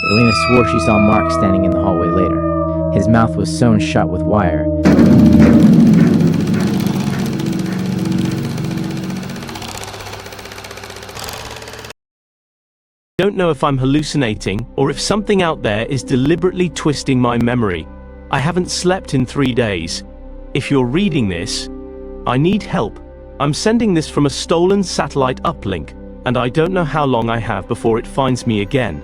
Elena swore she saw Mark standing in the hallway later. His mouth was sewn shut with wire. I don't know if I'm hallucinating or if something out there is deliberately twisting my memory. I haven't slept in 3 days. If you're reading this, I need help. I'm sending this from a stolen satellite uplink, and I don't know how long I have before it finds me again.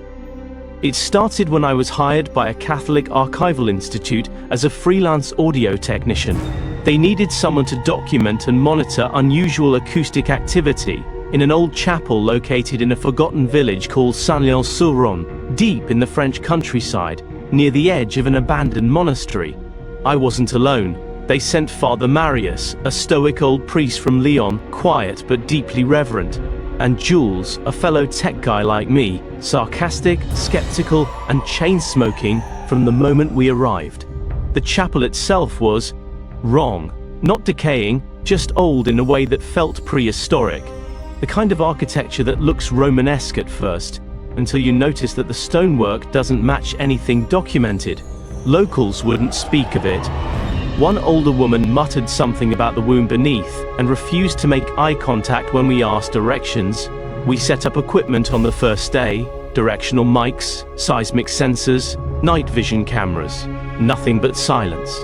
It started when I was hired by a Catholic archival institute as a freelance audio technician. They needed someone to document and monitor unusual acoustic activity in an old chapel located in a forgotten village called Saint-Léon-sur-Rhône, deep in the French countryside, near the edge of an abandoned monastery. I wasn't alone. They sent Father Marius, a stoic old priest from Lyon, quiet but deeply reverent, and Jules, a fellow tech guy like me, sarcastic, skeptical, and chain-smoking from the moment we arrived. The chapel itself was wrong, not decaying, just old in a way that felt prehistoric. The kind of architecture that looks Romanesque at first, until you notice that the stonework doesn't match anything documented. Locals wouldn't speak of it. One older woman muttered something about the womb beneath and refused to make eye contact when we asked directions. We set up equipment on the first day: directional mics, seismic sensors, night vision cameras. Nothing but silence.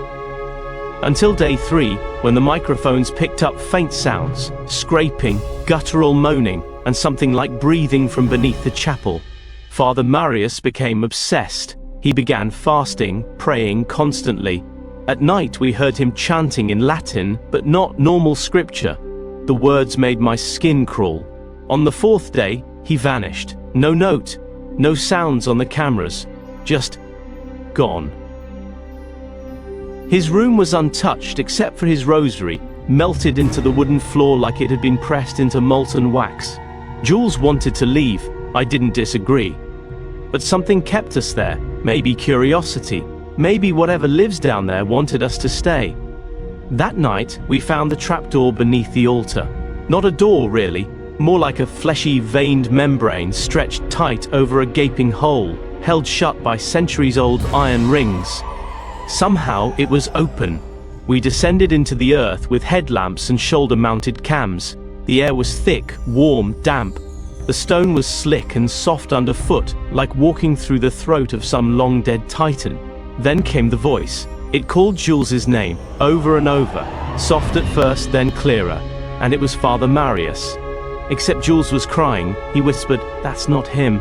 Until day 3, when the microphones picked up faint sounds, scraping, guttural moaning, and something like breathing from beneath the chapel. Father Marius became obsessed. He began fasting, praying constantly. At night we heard him chanting in Latin, but not normal scripture. The words made my skin crawl. On the 4th day, he vanished. No note, no sounds on the cameras, just gone. His room was untouched except for his rosary, melted into the wooden floor like it had been pressed into molten wax. Jules wanted to leave. I didn't disagree. But something kept us there. Maybe curiosity. Maybe whatever lives down there wanted us to stay. That night, we found the trapdoor beneath the altar. Not a door, really, more like a fleshy, veined membrane stretched tight over a gaping hole, held shut by centuries-old iron rings. Somehow, it was open. We descended into the earth with headlamps and shoulder-mounted cams. The air was thick, warm, damp. The stone was slick and soft underfoot, like walking through the throat of some long-dead titan. Then came the voice. It called Jules's name, over and over, soft at first, then clearer, and it was Father Marius. Except Jules was crying. He whispered, "That's not him."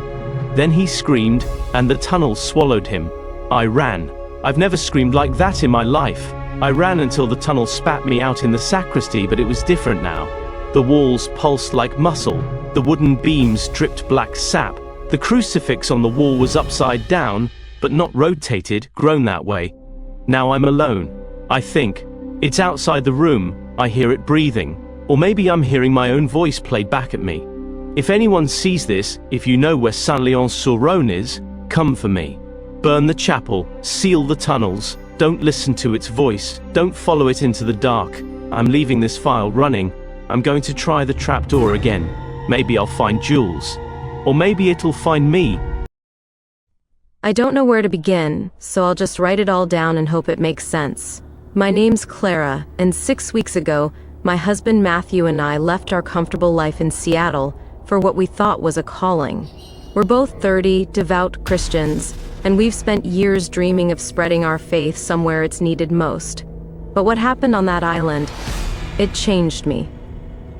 Then he screamed, and the tunnel swallowed him. I ran. I've never screamed like that in my life. I ran until the tunnel spat me out in the sacristy, but it was different now. The walls pulsed like muscle. The wooden beams dripped black sap. The crucifix on the wall was upside down, but not rotated, grown that way. Now I'm alone. I think. It's outside the room. I hear it breathing. Or maybe I'm hearing my own voice played back at me. If anyone sees this, if you know where Saint-Léon-sur-Rhône is, come for me. Burn the chapel, seal the tunnels, don't listen to its voice, don't follow it into the dark. I'm leaving this file running. I'm going to try the trapdoor again. Maybe I'll find Jules. Or maybe it'll find me. I don't know where to begin, so I'll just write it all down and hope it makes sense. My name's Clara, and 6 weeks ago, my husband Matthew and I left our comfortable life in Seattle for what we thought was a calling. We're both 30, devout Christians, and we've spent years dreaming of spreading our faith somewhere it's needed most. But what happened on that island, it changed me.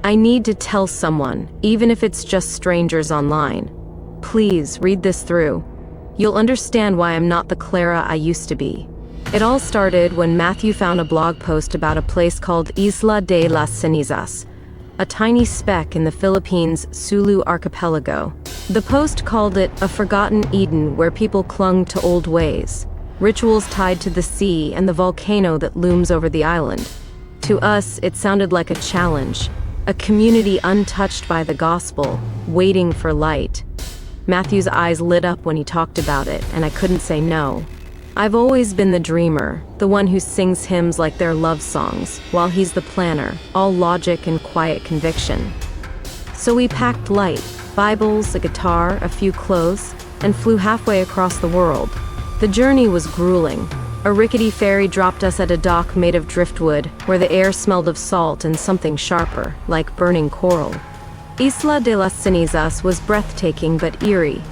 I need to tell someone, even if it's just strangers online. Please read this through. You'll understand why I'm not the Clara I used to be. It all started when Matthew found a blog post about a place called Isla de las Cenizas, a tiny speck in the Philippines' Sulu archipelago. The post called it a forgotten Eden where people clung to old ways, rituals tied to the sea and the volcano that looms over the island. To us, it sounded like a challenge, a community untouched by the gospel, waiting for light. Matthew's eyes lit up when he talked about it, and I couldn't say no. I've always been the dreamer, the one who sings hymns like they're love songs, while he's the planner, all logic and quiet conviction. So we packed light, Bibles, a guitar, a few clothes, and flew halfway across the world. The journey was grueling. A rickety ferry dropped us at a dock made of driftwood, where the air smelled of salt and something sharper, like burning coral. Isla de las Cenizas was breathtaking but eerie.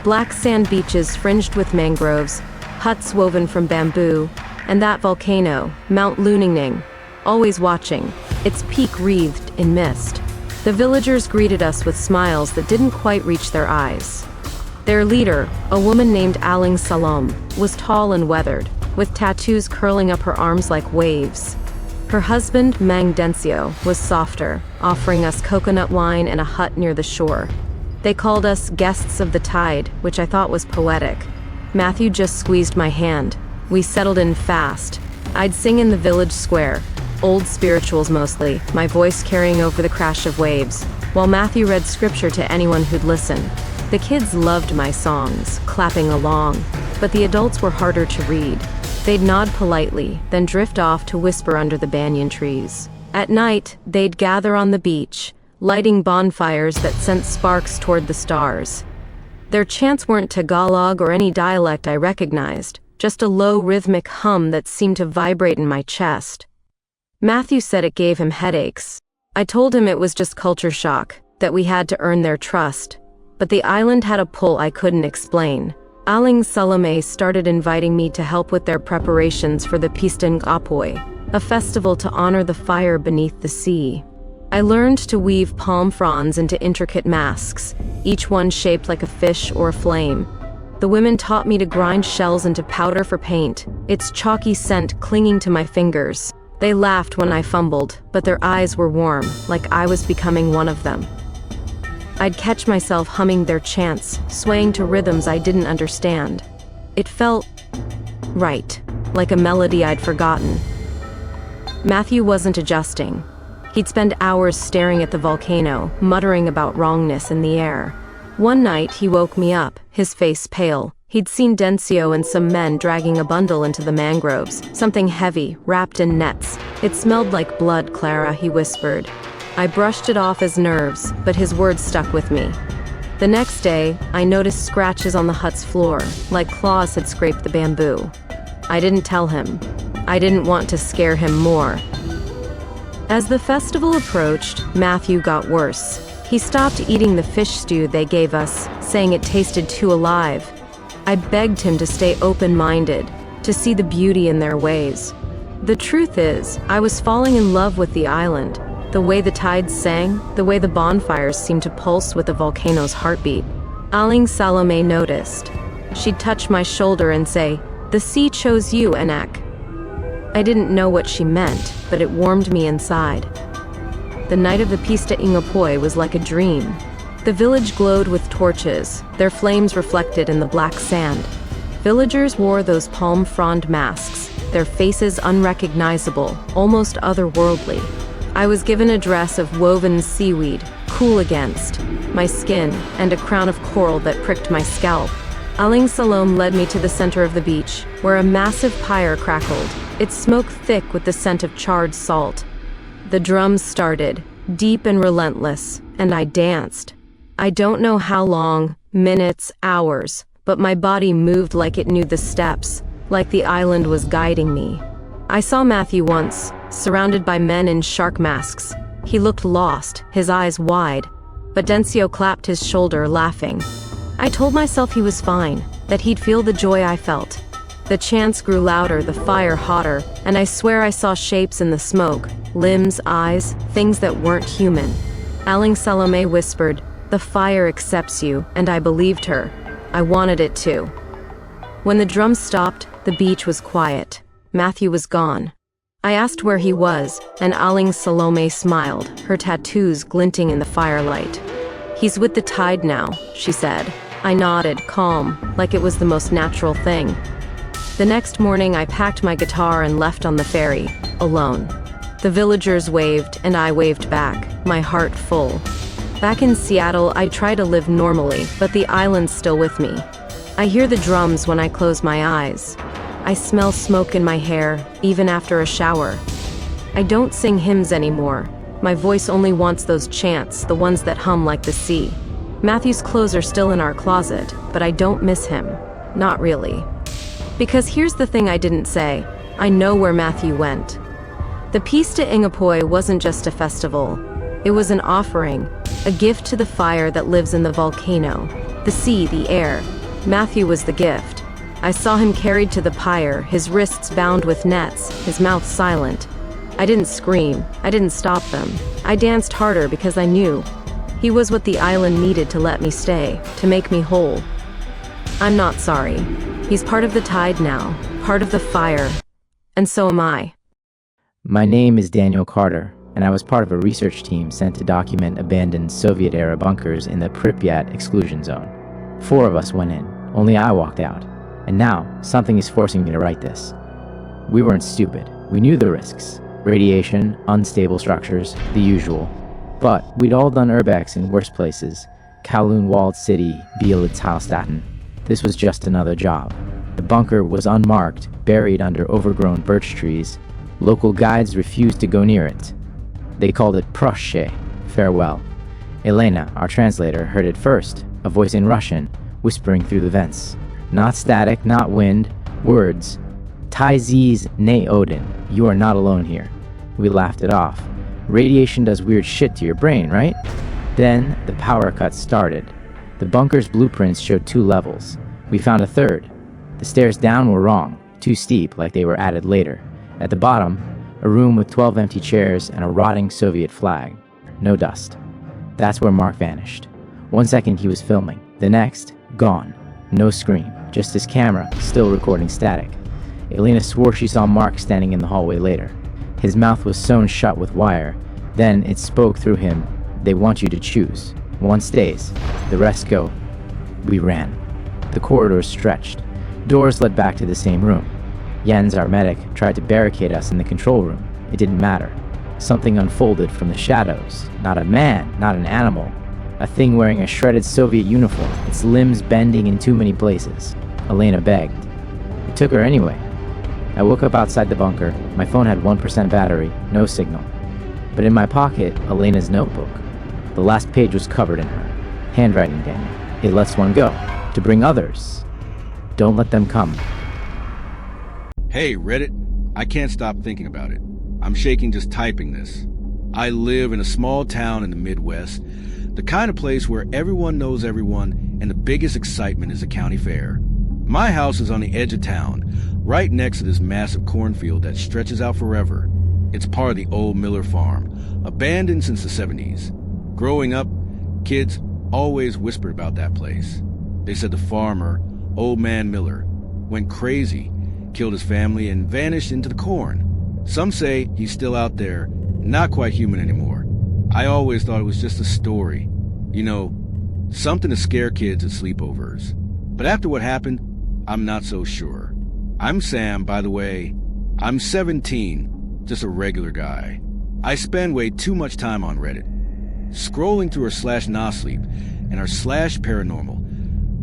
Black sand beaches fringed with mangroves, huts woven from bamboo, and that volcano, Mount Luningning, always watching, its peak wreathed in mist. The villagers greeted us with smiles that didn't quite reach their eyes. Their leader, a woman named Aling Salom, was tall and weathered, with tattoos curling up her arms like waves. Her husband, Mang Dencio, was softer, offering us coconut wine and a hut near the shore. They called us guests of the tide, which I thought was poetic. Matthew just squeezed my hand. We settled in fast. I'd sing in the village square, old spirituals mostly, my voice carrying over the crash of waves, while Matthew read scripture to anyone who'd listen. The kids loved my songs, clapping along, but the adults were harder to read. They'd nod politely, then drift off to whisper under the banyan trees. At night, they'd gather on the beach, lighting bonfires that sent sparks toward the stars. Their chants weren't Tagalog or any dialect I recognized, just a low rhythmic hum that seemed to vibrate in my chest. Matthew said it gave him headaches. I told him it was just culture shock, that we had to earn their trust. But the island had a pull I couldn't explain. Aling Salome started inviting me to help with their preparations for the Pistang Apoy, a festival to honor the fire beneath the sea. I learned to weave palm fronds into intricate masks, each one shaped like a fish or a flame. The women taught me to grind shells into powder for paint, its chalky scent clinging to my fingers. They laughed when I fumbled, but their eyes were warm, like I was becoming one of them. I'd catch myself humming their chants, swaying to rhythms I didn't understand. It felt right, like a melody I'd forgotten. Matthew wasn't adjusting. He'd spend hours staring at the volcano, muttering about wrongness in the air. One night, he woke me up, his face pale. He'd seen Dencio and some men dragging a bundle into the mangroves, something heavy, wrapped in nets. It smelled like blood, Clara, he whispered. I brushed it off as nerves, but his words stuck with me. The next day, I noticed scratches on the hut's floor, like claws had scraped the bamboo. I didn't tell him. I didn't want to scare him more. As the festival approached, Matthew got worse. He stopped eating the fish stew they gave us, saying it tasted too alive. I begged him to stay open-minded, to see the beauty in their ways. The truth is, I was falling in love with the island. The way the tides sang, the way the bonfires seemed to pulse with the volcano's heartbeat. Aling Salome noticed. She'd touch my shoulder and say, "The sea chose you, Anak." I didn't know what she meant, but it warmed me inside. The night of the Pista Ingapoy was like a dream. The village glowed with torches, their flames reflected in the black sand. Villagers wore those palm frond masks, their faces unrecognizable, almost otherworldly. I was given a dress of woven seaweed, cool against my skin, and a crown of coral that pricked my scalp. Aling Salom led me to the center of the beach, where a massive pyre crackled, its smoke thick with the scent of charred salt. The drums started, deep and relentless, and I danced. I don't know how long, minutes, hours, but my body moved like it knew the steps, like the island was guiding me. I saw Matthew once, surrounded by men in shark masks. He looked lost, his eyes wide, but Dencio clapped his shoulder, laughing. I told myself he was fine, that he'd feel the joy I felt. The chants grew louder, the fire hotter, and I swear I saw shapes in the smoke, limbs, eyes, things that weren't human. Aling Salome whispered, "The fire accepts you," and I believed her. I wanted it too. When the drums stopped, the beach was quiet. Matthew was gone. I asked where he was, and Aling Salome smiled, her tattoos glinting in the firelight. "He's with the tide now," she said. I nodded, calm, like it was the most natural thing. The next morning, I packed my guitar and left on the ferry, alone. The villagers waved, and I waved back, my heart full. Back in Seattle, I try to live normally, but the island's still with me. I hear the drums when I close my eyes. I smell smoke in my hair, even after a shower. I don't sing hymns anymore. My voice only wants those chants, the ones that hum like the sea. Matthew's clothes are still in our closet, but I don't miss him. Not really. Because here's the thing I didn't say. I know where Matthew went. The Pista Ingapoi wasn't just a festival. It was an offering, a gift to the fire that lives in the volcano, the sea, the air. Matthew was the gift. I saw him carried to the pyre, his wrists bound with nets, his mouth silent. I didn't scream. I didn't stop them. I danced harder because I knew. He was what the island needed to let me stay, to make me whole. I'm not sorry. He's part of the tide now, part of the fire. And so am I. My name is Daniel Carter, and I was part of a research team sent to document abandoned Soviet-era bunkers in the Pripyat exclusion zone. 4 of us went in. Only I walked out. And now, something is forcing me to write this. We weren't stupid. We knew the risks. Radiation, unstable structures, the usual. But we'd all done urbex in worse places. Kowloon Walled City, Bielitz-Hallstatten. This was just another job. The bunker was unmarked, buried under overgrown birch trees. Local guides refused to go near it. They called it Proshche, farewell. Elena, our translator, heard it first, a voice in Russian, whispering through the vents. Not static, not wind, words. Taiziz ne Odin, you are not alone here. We laughed it off. Radiation does weird shit to your brain, right? Then the power cut started. The bunker's blueprints showed 2 levels. We found a 3rd. The stairs down were wrong, too steep, like they were added later. At the bottom, a room with 12 empty chairs and a rotting Soviet flag. No dust. That's where Mark vanished. 1 second he was filming. The next, gone. No scream, just his camera, still recording static. Elena swore she saw Mark standing in the hallway later. His mouth was sewn shut with wire. Then it spoke through him. They want you to choose. 1 stays. The rest go. We ran. The corridors stretched. Doors led back to the same room. Jens, our medic, tried to barricade us in the control room. It didn't matter. Something unfolded from the shadows. Not a man, not an animal. A thing wearing a shredded Soviet uniform, its limbs bending in too many places. Elena begged. We took her anyway. I woke up outside the bunker. My phone had 1% battery, no signal. But in my pocket, Elena's notebook. The last page was covered in her. Handwriting, Daniel. It lets one go. To bring others. Don't let them come. Hey, Reddit. I can't stop thinking about it. I'm shaking just typing this. I live in a small town in the Midwest, the kind of place where everyone knows everyone and the biggest excitement is a county fair. My house is on the edge of town, right next to this massive cornfield that stretches out forever. It's part of the old Miller farm, abandoned since the 70s. Growing up, kids always whispered about that place. They said the farmer, Old Man Miller, went crazy, killed his family, and vanished into the corn. Some say he's still out there, not quite human anymore. I always thought it was just a story. You know, something to scare kids at sleepovers. But after what happened, I'm not so sure. I'm Sam, by the way. I'm 17, just a regular guy. I spend way too much time on Reddit. Scrolling through our /nosleep and our /paranormal.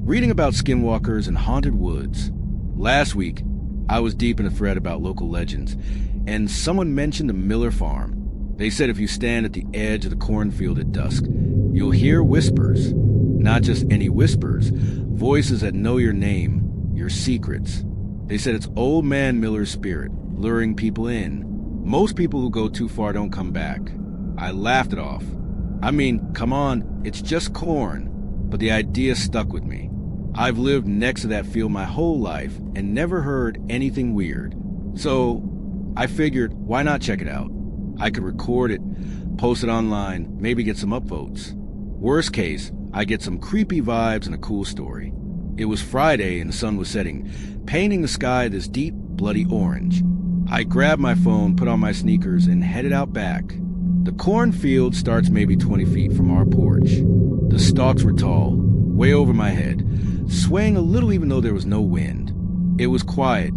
Reading about skinwalkers and haunted woods. Last week, I was deep in a thread about local legends, and someone mentioned the Miller farm. They said if you stand at the edge of the cornfield at dusk, you'll hear whispers. Not just any whispers, voices that know your name, your secrets. They said it's Old Man Miller's spirit, luring people in. Most people who go too far don't come back. I laughed it off. I mean, come on, it's just corn. But the idea stuck with me. I've lived next to that field my whole life and never heard anything weird. So I figured, why not check it out? I could record it, post it online, maybe get some upvotes. Worst case, I get some creepy vibes and a cool story. It was Friday and the sun was setting, painting the sky this deep, bloody orange. I grabbed my phone, put on my sneakers, and headed out back. The cornfield starts maybe 20 feet from our porch. The stalks were tall, way over my head, swaying a little even though there was no wind. It was quiet,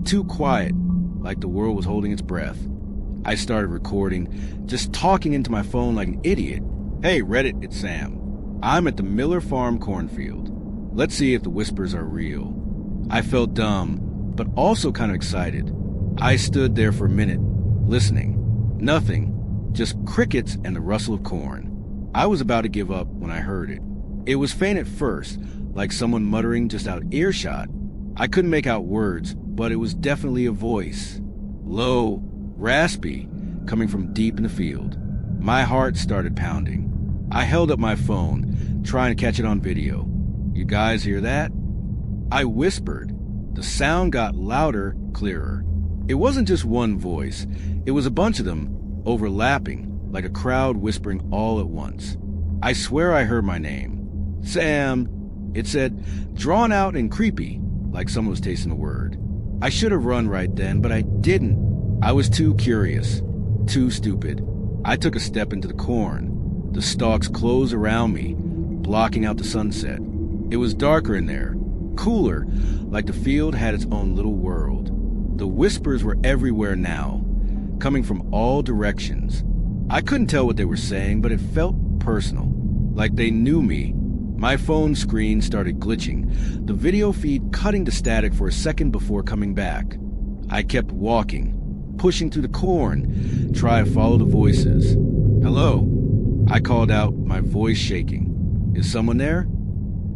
too quiet, like the world was holding its breath. I started recording, just talking into my phone like an idiot. Hey, Reddit, it's Sam. I'm at the Miller Farm cornfield. Let's see if the whispers are real. I felt dumb, but also kind of excited. I stood there for a minute, listening. Nothing, just crickets and the rustle of corn. I was about to give up when I heard it. It was faint at first, like someone muttering just out earshot. I couldn't make out words, but it was definitely a voice. Low, raspy, coming from deep in the field. My heart started pounding. I held up my phone, trying to catch it on video. "You guys hear that?" I whispered. The sound got louder, clearer. It wasn't just one voice. It was a bunch of them, overlapping, like a crowd whispering all at once. I swear I heard my name. "Sam." It said, drawn out and creepy, like someone was tasting a word. I should have run right then, but I didn't. I was too curious, too stupid. I took a step into the corn. The stalks closed around me, blocking out the sunset. It was darker in there, cooler, like the field had its own little world. The whispers were everywhere now, coming from all directions. I couldn't tell what they were saying, but it felt personal, like they knew me. My phone screen started glitching, the video feed cutting to static for a second before coming back. I kept walking, pushing through the corn, trying to follow the voices. "Hello?" I called out, my voice shaking. "Is someone there?"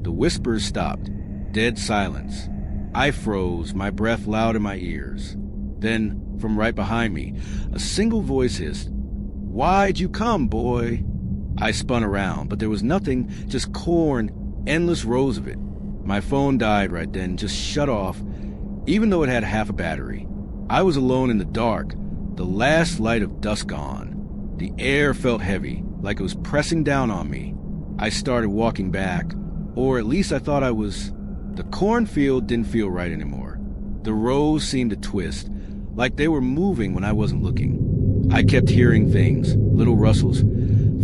The whispers stopped. Dead silence. I froze, my breath loud in my ears. Then, from right behind me, a single voice hissed, "Why'd you come, boy?" I spun around, but there was nothing, just corn, endless rows of it. My phone died right then, just shut off, even though it had half a battery. I was alone in the dark, the last light of dusk gone. The air felt heavy, like it was pressing down on me. I started walking back, or at least I thought I was. The cornfield didn't feel right anymore. The rows seemed to twist, like they were moving when I wasn't looking. I kept hearing things, little rustles,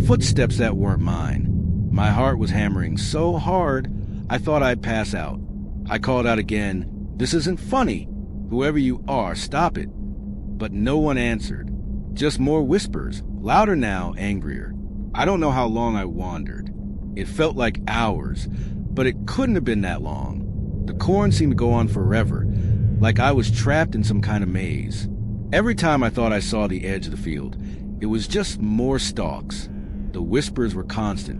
footsteps that weren't mine. My heart was hammering so hard, I thought I'd pass out. I called out again, "This isn't funny. Whoever you are, stop it." But no one answered. Just more whispers, louder now, angrier. I don't know how long I wandered. It felt like hours, but it couldn't have been that long. The corn seemed to go on forever, like I was trapped in some kind of maze. Every time I thought I saw the edge of the field, it was just more stalks. The whispers were constant,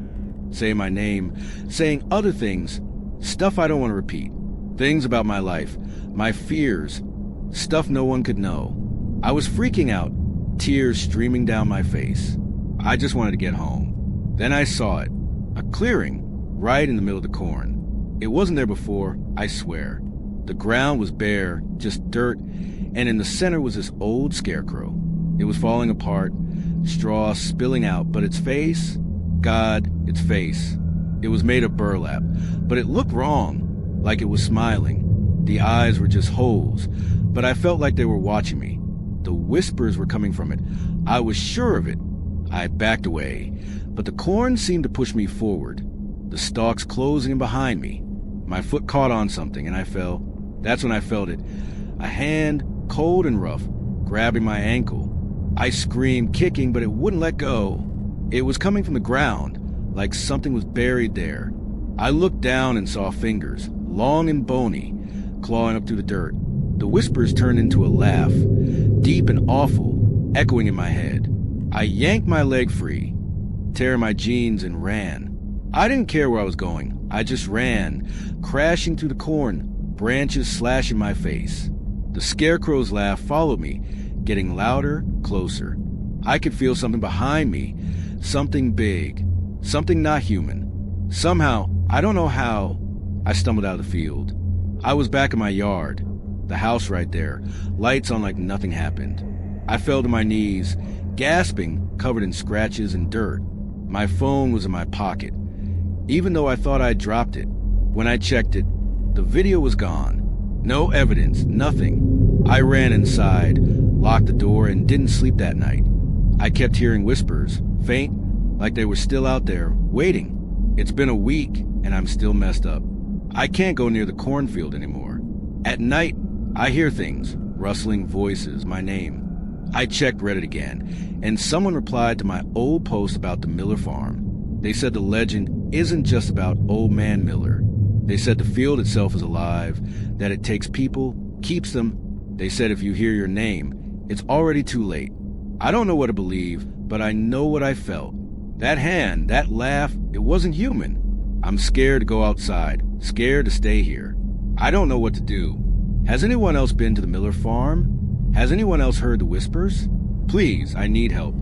saying my name, saying other things, stuff I don't want to repeat. Things about my life, my fears, stuff no one could know. I was freaking out, tears streaming down my face. I just wanted to get home. Then I saw it, a clearing, right in the middle of the corn. It wasn't there before, I swear. The ground was bare, just dirt, and in the center was this old scarecrow. It was falling apart, straw spilling out, but its face, God, its face. It was made of burlap, but it looked wrong, like it was smiling. The eyes were just holes, but I felt like they were watching me. The whispers were coming from it. I was sure of it. I backed away, but the corn seemed to push me forward, the stalks closing in behind me. My foot caught on something and I fell. That's when I felt it. A hand, cold and rough, grabbing my ankle. I screamed, kicking, but it wouldn't let go. It was coming from the ground, like something was buried there. I looked down and saw fingers, long and bony, clawing up through the dirt. The whispers turned into a laugh, deep and awful, echoing in my head. I yanked my leg free, tearing my jeans, and ran. I didn't care where I was going. I just ran, crashing through the corn, branches slashing my face. The scarecrow's laugh followed me, getting louder, closer. I could feel something behind me, something big, something not human. Somehow, I don't know how, I stumbled out of the field. I was back in my yard, the house right there, lights on like nothing happened. I fell to my knees, gasping, covered in scratches and dirt. My phone was in my pocket, even though I thought I'd dropped it. When I checked it, the video was gone. No evidence, nothing. I ran inside, locked the door, and didn't sleep that night. I kept hearing whispers, faint, like they were still out there, waiting. It's been a week, and I'm still messed up. I can't go near the cornfield anymore. At night, I hear things, rustling voices, my name. I checked Reddit again, and someone replied to my old post about the Miller farm. They said the legend isn't just about old man Miller. They said the field itself is alive, that it takes people, keeps them. They said if you hear your name, it's already too late. I don't know what to believe, but I know what I felt. That hand, that laugh, it wasn't human. I'm scared to go outside, scared to stay here. I don't know what to do. Has anyone else been to the Miller farm? Has anyone else heard the whispers? Please, I need help.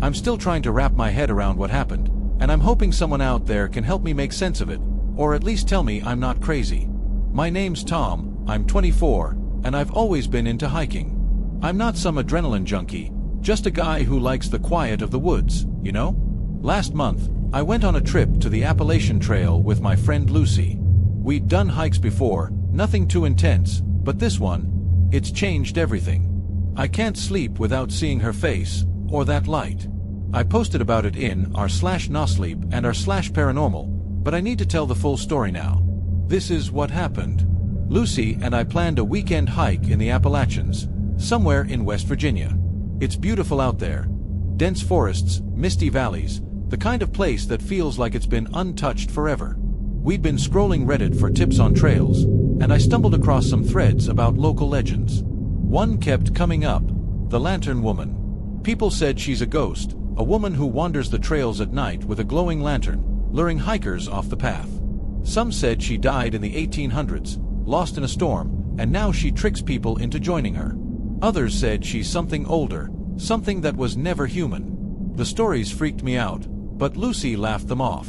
I'm still trying to wrap my head around what happened, and I'm hoping someone out there can help me make sense of it, or at least tell me I'm not crazy. My name's Tom, I'm 24, and I've always been into hiking. I'm not some adrenaline junkie, just a guy who likes the quiet of the woods, you know? Last month, I went on a trip to the Appalachian Trail with my friend Lucy. We'd done hikes before, nothing too intense, but this one, it's changed everything. I can't sleep without seeing her face, or that light. I posted about it in r/nosleep and r/paranormal, but I need to tell the full story now. This is what happened. Lucy and I planned a weekend hike in the Appalachians, somewhere in West Virginia. It's beautiful out there. Dense forests, misty valleys, the kind of place that feels like it's been untouched forever. We'd been scrolling Reddit for tips on trails, and I stumbled across some threads about local legends. One kept coming up, the Lantern Woman. People said she's a ghost, a woman who wanders the trails at night with a glowing lantern, luring hikers off the path. Some said she died in the 1800s, lost in a storm, and now she tricks people into joining her. Others said she's something older, something that was never human. The stories freaked me out, but Lucy laughed them off.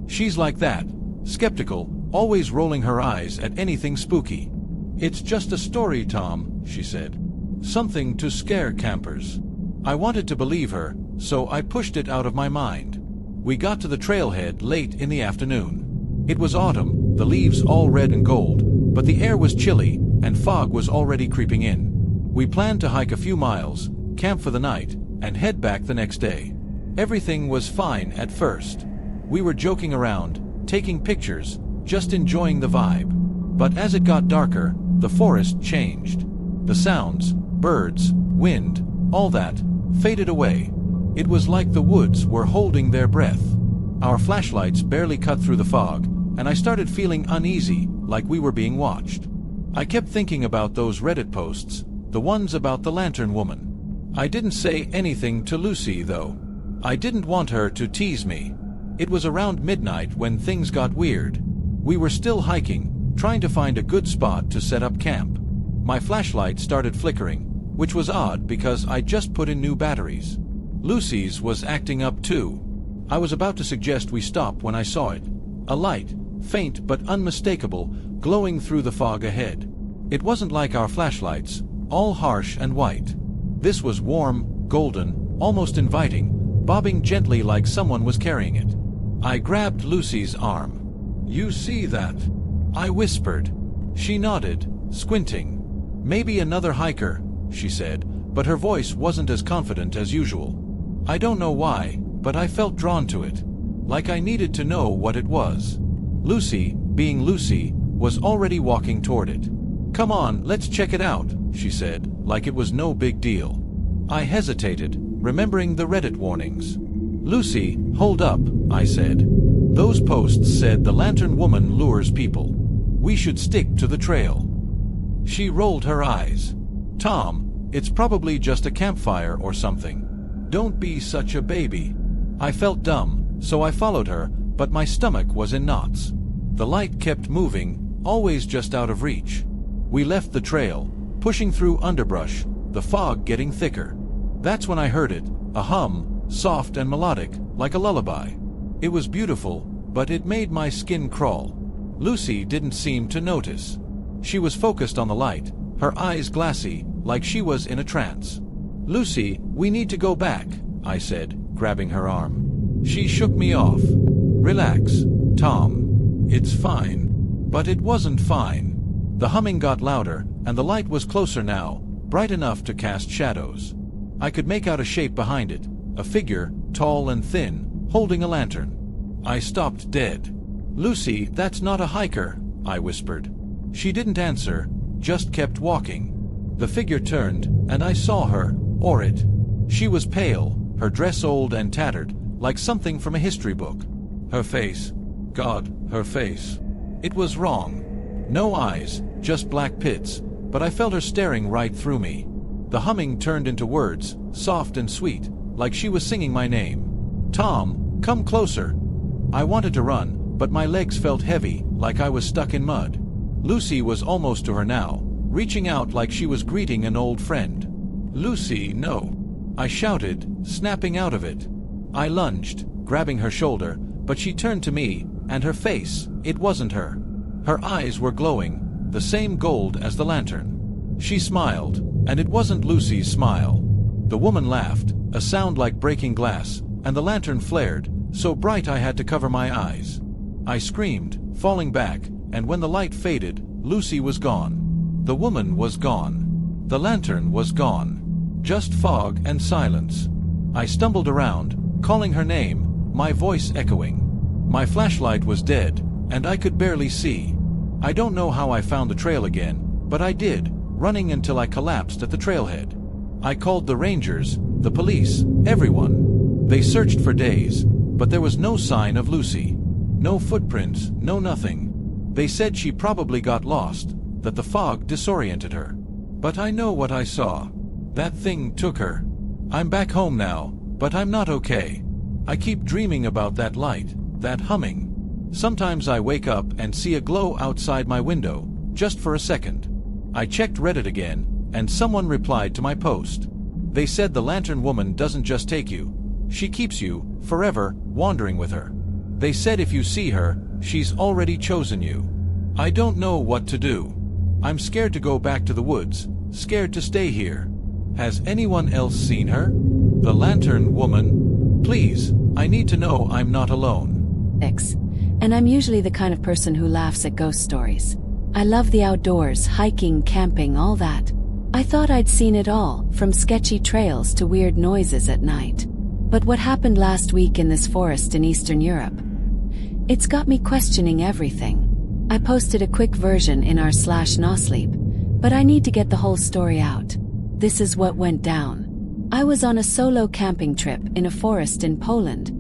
She's like that, skeptical, always rolling her eyes at anything spooky. "It's just a story, Tom," she said. "Something to scare campers." I wanted to believe her, so I pushed it out of my mind. We got to the trailhead late in the afternoon. It was autumn, the leaves all red and gold, but the air was chilly, and fog was already creeping in. We planned to hike a few miles, camp for the night, and head back the next day. Everything was fine at first. We were joking around, taking pictures, just enjoying the vibe. But as it got darker, the forest changed. The sounds, birds, wind, all that, faded away. It was like the woods were holding their breath. Our flashlights barely cut through the fog, and I started feeling uneasy, like we were being watched. I kept thinking about those Reddit posts, the ones about the Lantern Woman. I didn't say anything to Lucy, though. I didn't want her to tease me. It was around midnight when things got weird. We were still hiking, trying to find a good spot to set up camp. My flashlight started flickering, which was odd because I just put in new batteries. Lucy's was acting up too. I was about to suggest we stop when I saw it. A light, faint but unmistakable, glowing through the fog ahead. It wasn't like our flashlights, all harsh and white. This was warm, golden, almost inviting, bobbing gently like someone was carrying it. I grabbed Lucy's arm. "You see that?" I whispered. She nodded, squinting. "Maybe another hiker," she said, but her voice wasn't as confident as usual. I don't know why, but I felt drawn to it. Like I needed to know what it was. Lucy, being Lucy, was already walking toward it. "Come on, let's check it out," she said, like it was no big deal. I hesitated, remembering the Reddit warnings. "Lucy, hold up," I said. "Those posts said the Lantern Woman lures people. We should stick to the trail." She rolled her eyes. "Tom, it's probably just a campfire or something. Don't be such a baby." I felt dumb, so I followed her, but my stomach was in knots. The light kept moving, always just out of reach. We left the trail, pushing through underbrush, the fog getting thicker. That's when I heard it, a hum, soft and melodic, like a lullaby. It was beautiful, but it made my skin crawl. Lucy didn't seem to notice. She was focused on the light, her eyes glassy, like she was in a trance. "Lucy, we need to go back," I said, grabbing her arm. She shook me off. "Relax, Tom. It's fine." But it wasn't fine. The humming got louder, and the light was closer now, bright enough to cast shadows. I could make out a shape behind it, a figure, tall and thin, holding a lantern. I stopped dead. "Lucy, that's not a hiker," I whispered. She didn't answer, just kept walking. The figure turned, and I saw her, or it. She was pale, her dress old and tattered, like something from a history book. Her face, God, her face. It was wrong. No eyes, just black pits, but I felt her staring right through me. The humming turned into words, soft and sweet, like she was singing my name. "Tom, come closer." I wanted to run, but my legs felt heavy, like I was stuck in mud. Lucy was almost to her now, reaching out like she was greeting an old friend. "Lucy, no!" I shouted, snapping out of it. I lunged, grabbing her shoulder, but she turned to me, and her face, it wasn't her. Her eyes were glowing, the same gold as the lantern. She smiled, and it wasn't Lucy's smile. The woman laughed, a sound like breaking glass, and the lantern flared, so bright I had to cover my eyes. I screamed, falling back, and when the light faded, Lucy was gone. The woman was gone. The lantern was gone. Just fog and silence. I stumbled around, calling her name, my voice echoing. My flashlight was dead, and I could barely see. I don't know how I found the trail again, but I did, running until I collapsed at the trailhead. I called the rangers, the police, everyone. They searched for days, but there was no sign of Lucy. No footprints, no nothing. They said she probably got lost, that the fog disoriented her. But I know what I saw. That thing took her. I'm back home now, but I'm not okay. I keep dreaming about that light, that humming. Sometimes I wake up and see a glow outside my window, just for a second. I checked Reddit again, and someone replied to my post. They said the lantern woman doesn't just take you. She keeps you, forever, wandering with her. They said if you see her, she's already chosen you. I don't know what to do. I'm scared to go back to the woods, scared to stay here. Has anyone else seen her? The lantern woman? Please, I need to know I'm not alone. And I'm usually the kind of person who laughs at ghost stories. I love the outdoors, hiking, camping, all that. I thought I'd seen it all, from sketchy trails to weird noises at night. But what happened last week in this forest in Eastern Europe? It's got me questioning everything. I posted a quick version in our /nosleep, but I need to get the whole story out. This is what went down. I was on a solo camping trip in a forest in Poland,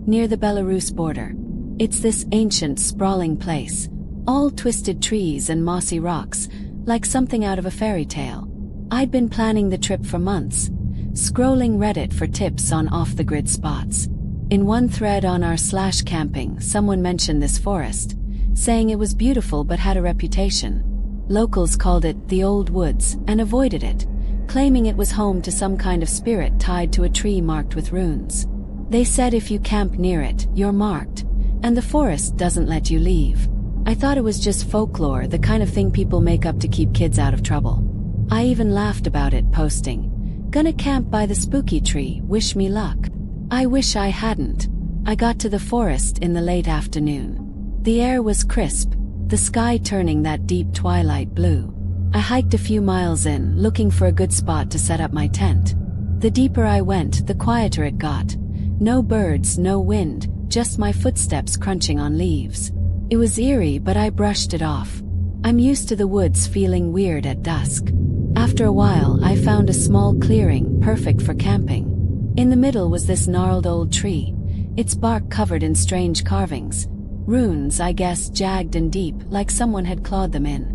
near the Belarus border. It's this ancient, sprawling place, all twisted trees and mossy rocks, like something out of a fairy tale. I'd been planning the trip for months, scrolling Reddit for tips on off-the-grid spots. In one thread on our /camping, someone mentioned this forest, saying it was beautiful but had a reputation. Locals called it the Old Woods and avoided it, claiming it was home to some kind of spirit tied to a tree marked with runes. They said if you camp near it, you're marked, and the forest doesn't let you leave. I thought it was just folklore, the kind of thing people make up to keep kids out of trouble. I even laughed about it, posting, "Gonna camp by the spooky tree, wish me luck." I wish I hadn't. I got to the forest in the late afternoon. The air was crisp, the sky turning that deep twilight blue. I hiked a few miles in, looking for a good spot to set up my tent. The deeper I went, the quieter it got. No birds, no wind, just my footsteps crunching on leaves. It was eerie, but I brushed it off. I'm used to the woods feeling weird at dusk. After a while, I found a small clearing, perfect for camping. In the middle was this gnarled old tree, its bark covered in strange carvings. Runes, I guess, jagged and deep, like someone had clawed them in.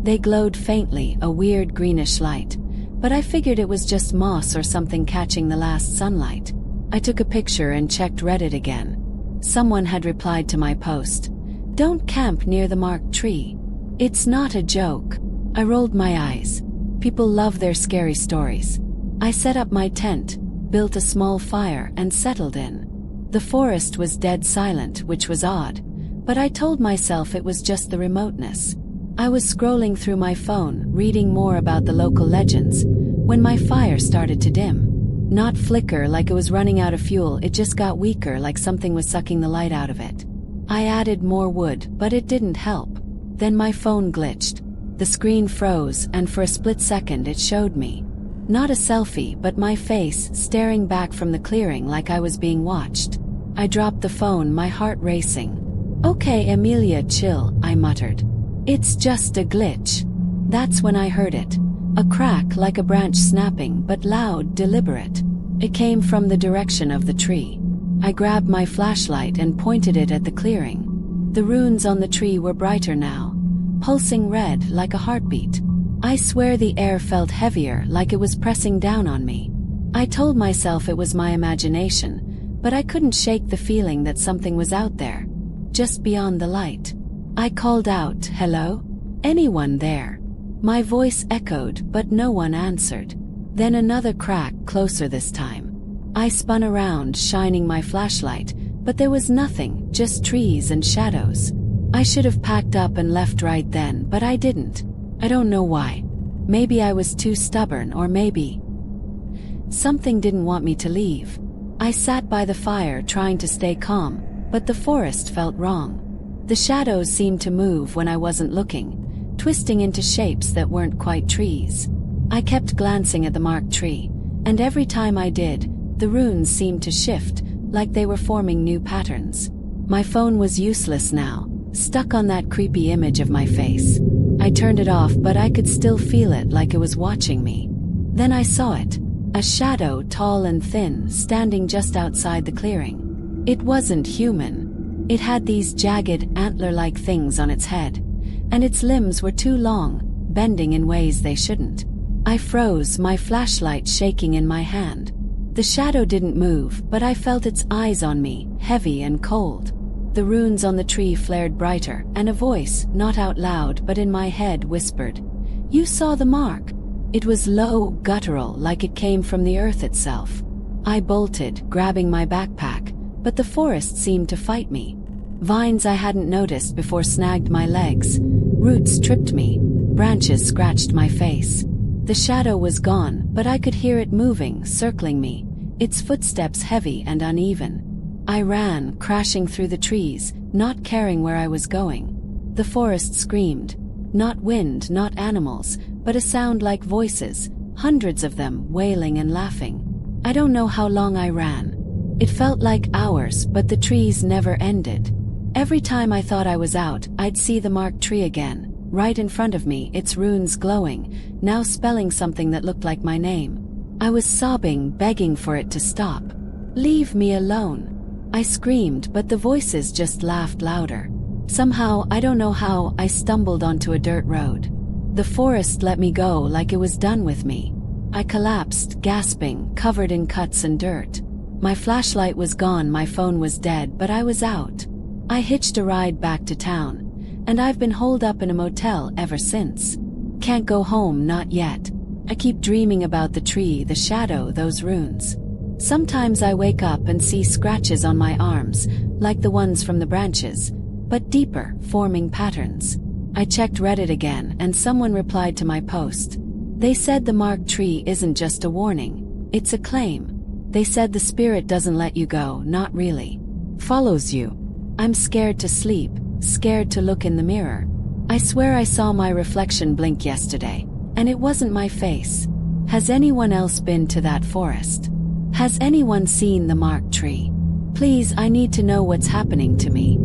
They glowed faintly, a weird greenish light, but I figured it was just moss or something catching the last sunlight. I took a picture and checked Reddit again. Someone had replied to my post, "Don't camp near the marked tree. It's not a joke." I rolled my eyes. People love their scary stories. I set up my tent, built a small fire, and settled in. The forest was dead silent, which was odd, but I told myself it was just the remoteness. I was scrolling through my phone, reading more about the local legends, when my fire started to dim. Not flicker like it was running out of fuel, it just got weaker, like something was sucking the light out of it. I added more wood, but it didn't help. Then my phone glitched. The screen froze, and for a split second it showed me. Not a selfie, but my face, staring back from the clearing like I was being watched. I dropped the phone, my heart racing. "Okay, Amelia, chill," I muttered. "It's just a glitch." That's when I heard it. A crack like a branch snapping, but loud, deliberate. It came from the direction of the tree. I grabbed my flashlight and pointed it at the clearing. The runes on the tree were brighter now, pulsing red like a heartbeat. I swear the air felt heavier, like it was pressing down on me. I told myself it was my imagination, but I couldn't shake the feeling that something was out there. just beyond the light. I called out, "Hello? Anyone there?" My voice echoed, but no one answered. Then another crack, closer this time. I spun around, shining my flashlight, but there was nothing, just trees and shadows. I should have packed up and left right then, but I didn't. I don't know why. Maybe I was too stubborn, or maybe something didn't want me to leave. I sat by the fire trying to stay calm, but the forest felt wrong. The shadows seemed to move when I wasn't looking, twisting into shapes that weren't quite trees. I kept glancing at the marked tree, and every time I did, the runes seemed to shift, like they were forming new patterns. My phone was useless now, stuck on that creepy image of my face. I turned it off, but I could still feel it, like it was watching me. Then I saw it. A shadow, tall and thin, standing just outside the clearing. It wasn't human. It had these jagged, antler-like things on its head, and its limbs were too long, bending in ways they shouldn't. I froze, my flashlight shaking in my hand. The shadow didn't move, but I felt its eyes on me, heavy and cold. The runes on the tree flared brighter, and a voice, not out loud but in my head, whispered, "You saw the mark." It was low, guttural, like it came from the earth itself. I bolted, grabbing my backpack, but the forest seemed to fight me. Vines I hadn't noticed before snagged my legs. Roots tripped me. Branches scratched my face. The shadow was gone, but I could hear it moving, circling me, its footsteps heavy and uneven. I ran, crashing through the trees, not caring where I was going. The forest screamed. Not wind, not animals, but a sound like voices, hundreds of them, wailing and laughing. I don't know how long I ran. It felt like hours, but the trees never ended. Every time I thought I was out, I'd see the marked tree again, right in front of me, its runes glowing, now spelling something that looked like my name. I was sobbing, begging for it to stop. "Leave me alone." I screamed, but the voices just laughed louder. Somehow, I don't know how, I stumbled onto a dirt road. The forest let me go like it was done with me. I collapsed, gasping, covered in cuts and dirt. My flashlight was gone, my phone was dead, but I was out. I hitched a ride back to town, and I've been holed up in a motel ever since. Can't go home, not yet. I keep dreaming about the tree, the shadow, those runes. Sometimes I wake up and see scratches on my arms, like the ones from the branches, but deeper, forming patterns. I checked Reddit again, and someone replied to my post. They said the marked tree isn't just a warning, it's a claim. They said the spirit doesn't let you go, not really. Follows you. I'm scared to sleep, scared to look in the mirror. I swear I saw my reflection blink yesterday, and it wasn't my face. Has anyone else been to that forest? Has anyone seen the marked tree? Please, I need to know what's happening to me.